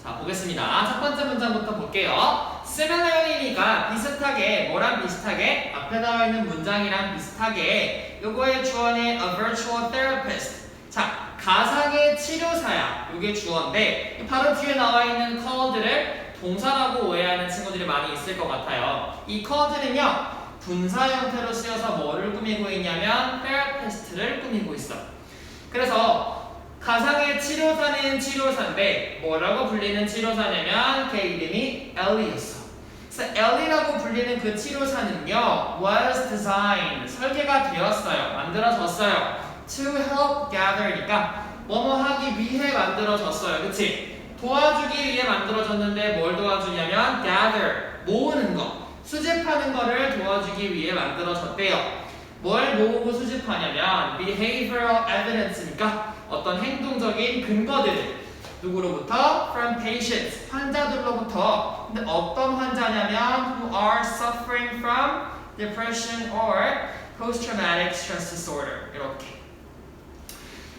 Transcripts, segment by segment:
자, 보겠습니다. 첫 번째 문장부터 볼게요. similarly니까 비슷하게, 뭐랑 비슷하게? 앞에 나와 있는 문장이랑 비슷하게 요거의 주어는 a virtual therapist. 자, 가상의 치료사야. 요게 주어인데 바로 뒤에 나와 있는 called를 동사라고 오해하는 친구들이 많이 있을 것 같아요. 이 called는요 분사 형태로 쓰여서 뭐를 꾸미고 있냐면 therapist를 꾸미고 있어. 그래서 가상의 치료사는 치료사인데 뭐라고 불리는 치료사냐면 걔 이름이 엘리였어. 그래서 엘리라고 불리는 그 치료사는요 was designed, 설계가 되었어요. 만들어졌어요. to help gather니까 뭐뭐 하기 위해 만들어졌어요. 그치? 도와주기 위해 만들어졌는데 뭘 도와주냐면 gather, 모으는 거, 수집하는 거를 도와주기 위해 만들어졌대요. 뭘 모으고 수집하냐면 behavioral evidence니까 어떤 행동적인 근거들을 누구로부터? From patients, 환자들로부터. 근데 어떤 환자냐면 who are suffering from depression or post-traumatic stress disorder. 이렇게.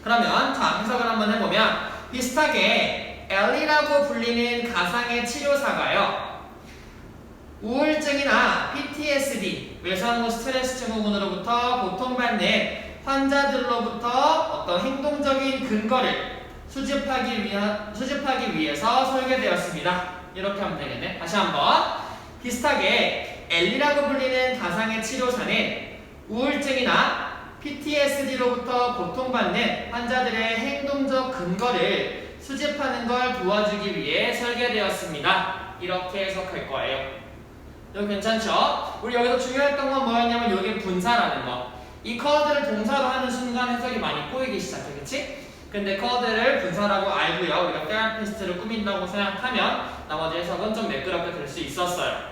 그러면 자, 해석을 한번 해보면 비슷하게 엘리라고 불리는 가상의 치료사가요 우울증이나 PTSD, 외상후 스트레스 증후군으로부터 고통받는 환자들로부터 어떤 행동적인 근거를 수집하기 위해서 설계되었습니다. 이렇게 하면 되겠네. 다시 한번. 비슷하게 엘리라고 불리는 가상의 치료사는 우울증이나 PTSD로부터 고통받는 환자들의 행동적 근거를 수집하는 걸 도와주기 위해 설계되었습니다. 이렇게 해석할 거예요. 이거 괜찮죠? 우리 여기서 중요했던 건 뭐였냐면 여기 분사라는 거. 이 커드를 동사로 하는 순간 해석이 많이 꼬이기 시작해, 그치? 근데 커드를 분사라고 알고요. 우리가 테라피스트를 꾸민다고 생각하면 나머지 해석은 좀 매끄럽게 될 수 있었어요.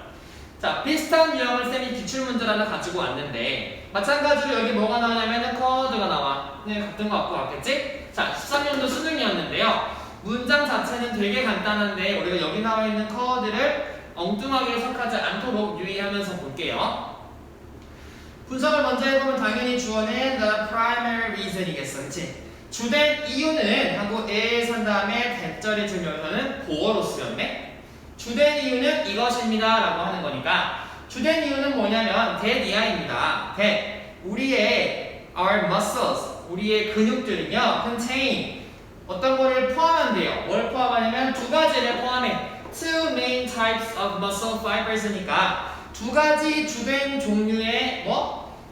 자, 비슷한 유형을 쌤이 기출문제를 하나 가지고 왔는데 마찬가지로 여기 뭐가 나오냐면은 커드가 나와. 네, 같은 거 갖고 왔겠지? 자, 13년도 수능이었는데요. 문장 자체는 되게 간단한데 우리가 여기 나와 있는 커드를 엉뚱하게 해석하지 않도록 유의하면서 볼게요. 분석을 먼저 해보면 당연히 주어는 the primary reason이겠어. 그치? 주된 이유는 하고 에에 산 다음에 대절이 들면서는 보어로 쓰였네. 주된 이유는 이것입니다 라고 하는 거니까 주된 이유는 뭐냐면 대니아입니다. 우리의 our muscles, 우리의 근육들은요 contain 어떤 거를 포함한대요. 뭘 포함하냐면 두 가지를 포함해. Two main types of muscle fibers니까 두 가지 주된 종류의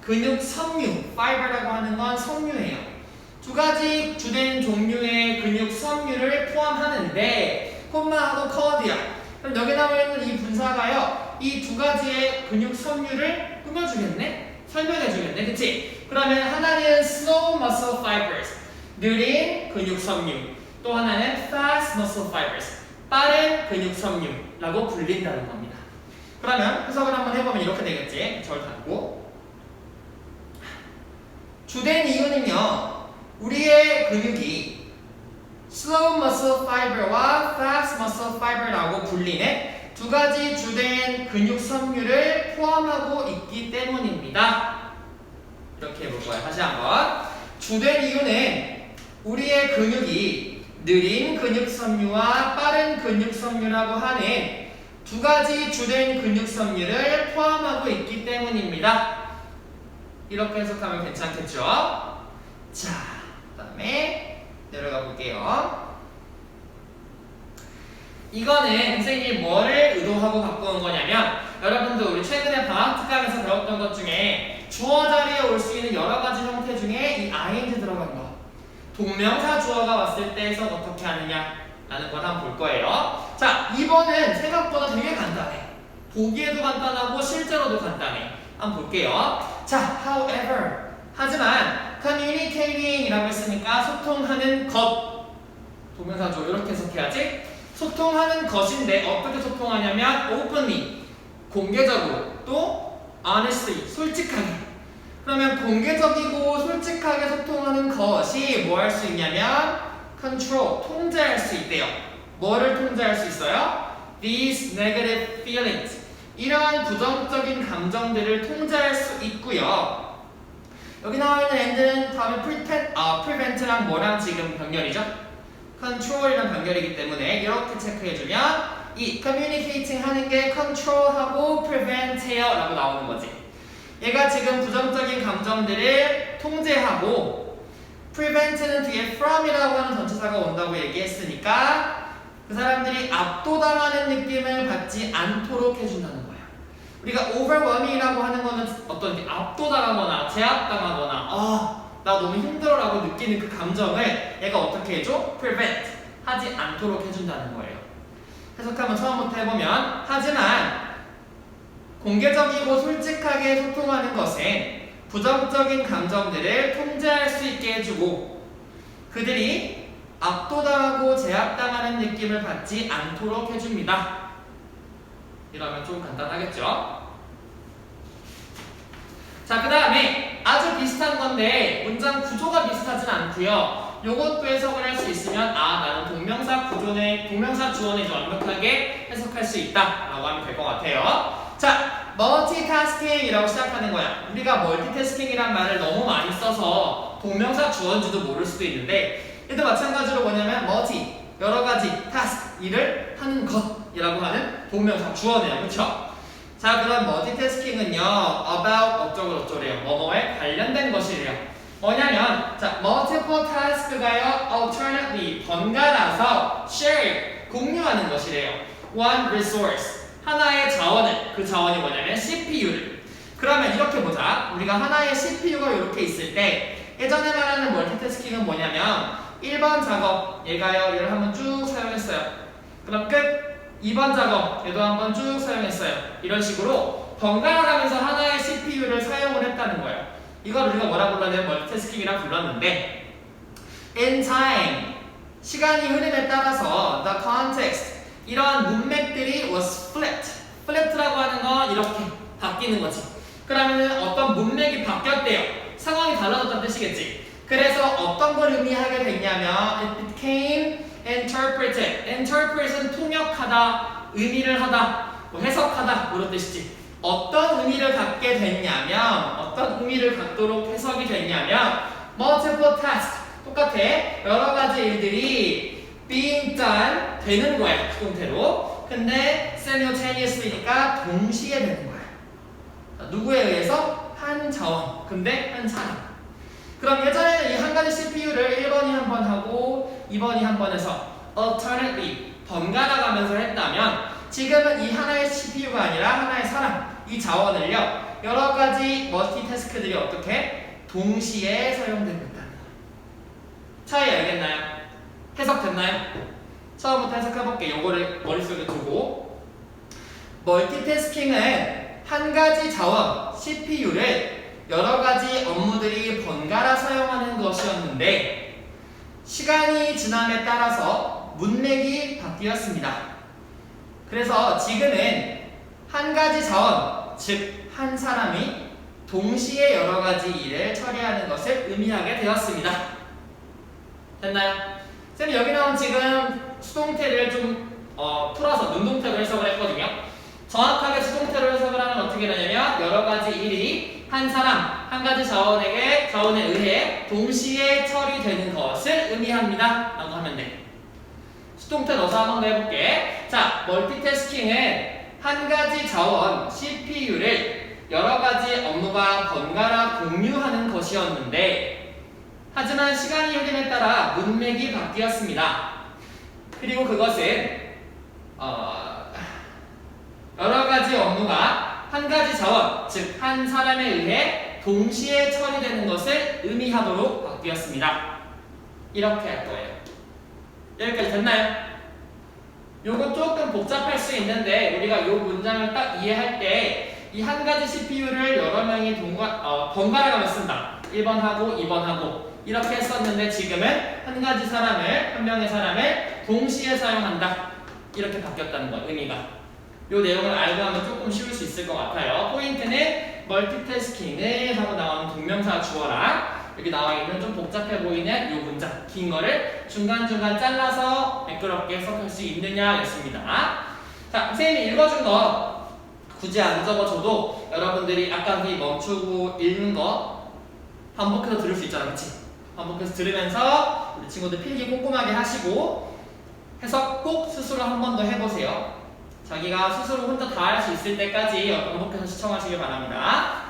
근육 섬유, fiber라고 하는 건 섬유예요. 두 가지 주된 종류의 근육 섬유를 포함하는데 콤마하고 커드야. 그럼 여기 나와 있는 이 분사가요 이 두 가지의 근육 섬유를 꾸며주겠네? 설명해주겠네, 그치? 그러면 하나는 slow muscle fibers, 느린 근육 섬유. 또 하나는 fast muscle fibers, 빠른 근육 섬유라고 불린다는 겁니다. 그러면 해석을 한번 해보면 이렇게 되겠지. 저를 닫고 주된 이유는요 우리의 근육이 slow muscle fiber와 fast muscle fiber라고 불리는 두 가지 주된 근육 섬유를 포함하고 있기 때문입니다. 이렇게 해볼 거예요. 다시 한번. 주된 이유는 우리의 근육이 느린 근육 섬유와 빠른 근육 섬유라고 하는 두 가지 주된 근육 섬유를 포함하고 있기 때문입니다. 이렇게 해석하면 괜찮겠죠? 자, 그 다음에 내려가 볼게요. 이거는 선생님이 뭐를 의도하고 갖고 온 거냐면 여러분들 우리 최근에 방학 특강에서 배웠던 것 중에 주어 자리에 올 수 있는 여러 가지 형태 중에 이 ing 들어간 거 동명사 주어가 왔을 때 해석 어떻게 하느냐라는 걸 한번 볼 거예요. 자, 2번은 생각보다 되게 간단해. 보기에도 간단하고 실제로도 간단해. 한번 볼게요. 자, however 하지만 communicating이라고 했으니까 소통하는 것 동명사 주어 이렇게 해석해야지. 소통하는 것인데 어떻게 소통하냐면 openly 공개적으로 또 honestly 솔직하게. 그러면 공개적이고 솔직하게 소통하는 것이 뭐 할 수 있냐면 control 통제할 수 있대요. 뭐를 통제할 수 있어요? These negative feelings 이러한 부정적인 감정들을 통제할 수 있고요. 여기 나와 있는 and는 다음에 prevent랑 뭐랑 지금 병렬이죠? control이라는 단결이기 때문에 이렇게 체크해주면 이 communicating 하는 게 control하고 prevent해요 라고 나오는 거지. 얘가 지금 부정적인 감정들을 통제하고 prevent는 뒤에 from이라고 하는 전치사가 온다고 얘기했으니까 그 사람들이 압도당하는 느낌을 받지 않도록 해준다는 거야. 우리가 overwhelming이라고 하는 거는 어떤 압도당하거나 제압당하거나 나 너무 힘들어라고 느끼는 그 감정을 얘가 어떻게 해줘? prevent 하지 않도록 해준다는 거예요. 해석하면 처음부터 해보면 하지만 공개적이고 솔직하게 소통하는 것은 부정적인 감정들을 통제할 수 있게 해주고 그들이 압도당하고 제압당하는 느낌을 받지 않도록 해줍니다. 이러면 좀 간단하겠죠? 자, 그 다음에 아주 비슷한 건데 문장 구조가 비슷하진 않고요. 요것도 해석을 할 수 있으면 나는 동명사 주어는 완벽하게 해석할 수 있다 라고 하면 될 것 같아요. 자, 멀티태스킹이라고 시작하는 거야. 우리가 멀티태스킹이란 말을 너무 많이 써서 동명사 주어인지도 모를 수도 있는데 얘도 마찬가지로 뭐냐면 멀티, 여러 가지, 타스크, 일을 하는 것이라고 하는 동명사 주어네요. 그쵸? 자, 그럼 멀티태스킹은요 about 어쩌고저쩌래요. 뭐뭐에 관련된 것이래요. 뭐냐면 자, multiple task가요 alternately 번갈아서 share 공유하는 것이래요. one resource 하나의 자원을, 그 자원이 뭐냐면 CPU를. 그러면 이렇게 보자. 우리가 하나의 CPU가 이렇게 있을 때 예전에 말하는 멀티태스킹은 뭐냐면 1번 작업 얘가요 얘를 한번 쭉 사용했어요. 그럼 끝. 2번 작업 얘도 한번 쭉 사용했어요. 이런 식으로 번갈아가면서 하나의 CPU를 사용을 했다는 거예요. 이걸 우리가 뭐라 불렀냐면 멀티태스킹이라 불렀는데 in time 시간이 흐름에 따라서 the context 이러한 문맥들이 was flipped라고 하는 건 이렇게 바뀌는 거지. 그러면은 어떤 문맥이 바뀌었대요. 상황이 달라졌다는 뜻이겠지. 그래서 어떤 걸 의미하게 됐냐면 it became interpret은 통역하다, 의미를 하다, 뭐 해석하다 이런 뜻이지. 어떤 의미를 갖게 됐냐면 어떤 의미를 갖도록 해석이 됐냐면 multiple task 똑같아. 여러 가지 일들이 being done 되는 거야. 수동태로. 근데 simultaneously니까 동시에 되는 거야. 누구에 의해서? 한 자원. 근데 한 사람. 그럼 예전에는 이 한 가지 CPU를 1번이 한 번 하고 2번이 한 번 해서 alternately 번갈아 가면서 했다면 지금은 이 하나의 CPU가 아니라 하나의 사람, 이 자원을요 여러 가지 멀티태스크들이 어떻게 동시에 사용된다는 거예요. 차이 알겠나요? 해석됐나요? 처음부터 해석해볼게. 요거를 머릿속에 두고 멀티태스킹은 한 가지 자원, CPU를 여러 가지 업무들이 번갈아 사용하는 것이었는데 시간이 지남에 따라서 문맥이 바뀌었습니다. 그래서 지금은 한 가지 자원, 즉 한 사람이 동시에 여러 가지 일을 처리하는 것을 의미하게 되었습니다. 됐나요? 쌤 여기 나온 지금 수동태를 좀 풀어서 능동태로 해석을 했거든요. 정확하게 수동태로 해석을 하면 어떻게 되냐면 여러 가지 일이 한 사람, 한 가지 자원에 의해 동시에 처리되는 것을 의미합니다 라고 하면 돼. 수동태 넣어서 한번 더 해볼게. 자, 멀티태스킹은 한 가지 자원, CPU를 여러 가지 업무가 번갈아 공유하는 것이었는데 하지만 시간이 흐름에 따라 문맥이 바뀌었습니다. 그리고 그것은 여러 가지 업무가 한 가지 자원, 즉 한 사람에 의해 동시에 처리되는 것을 의미하도록 바뀌었습니다. 이렇게 할 거예요. 여기까지 됐나요? 요거 조금 복잡할 수 있는데 우리가 요 문장을 딱 이해할 때 이 한 가지 CPU를 여러 명이 번갈아 가며 쓴다. 1번 하고 2번 하고 이렇게 했었는데 지금은 한 가지 사람을, 한 명의 사람을 동시에 사용한다. 이렇게 바뀌었다는 거, 의미가. 요 내용을 알고 하면 조금 쉬울 수 있을 것 같아요. 포인트는 멀티태스킹을 하고 나오는 동명사 주어랑 여기 나와 있는 좀 복잡해 보이는 요 문장, 긴 거를 중간중간 잘라서 매끄럽게 해석할 수 있느냐 였습니다. 자, 선생님이 읽어준 거 굳이 안 적어줘도 여러분들이 아까 멈추고 읽는 거 반복해서 들을 수 있잖아, 그치? 반복해서 들으면서 우리 친구들 필기 꼼꼼하게 하시고 해서 꼭 스스로 한 번 더 해보세요. 자기가 스스로 혼자 다 할 수 있을 때까지 반복해서 시청하시길 바랍니다.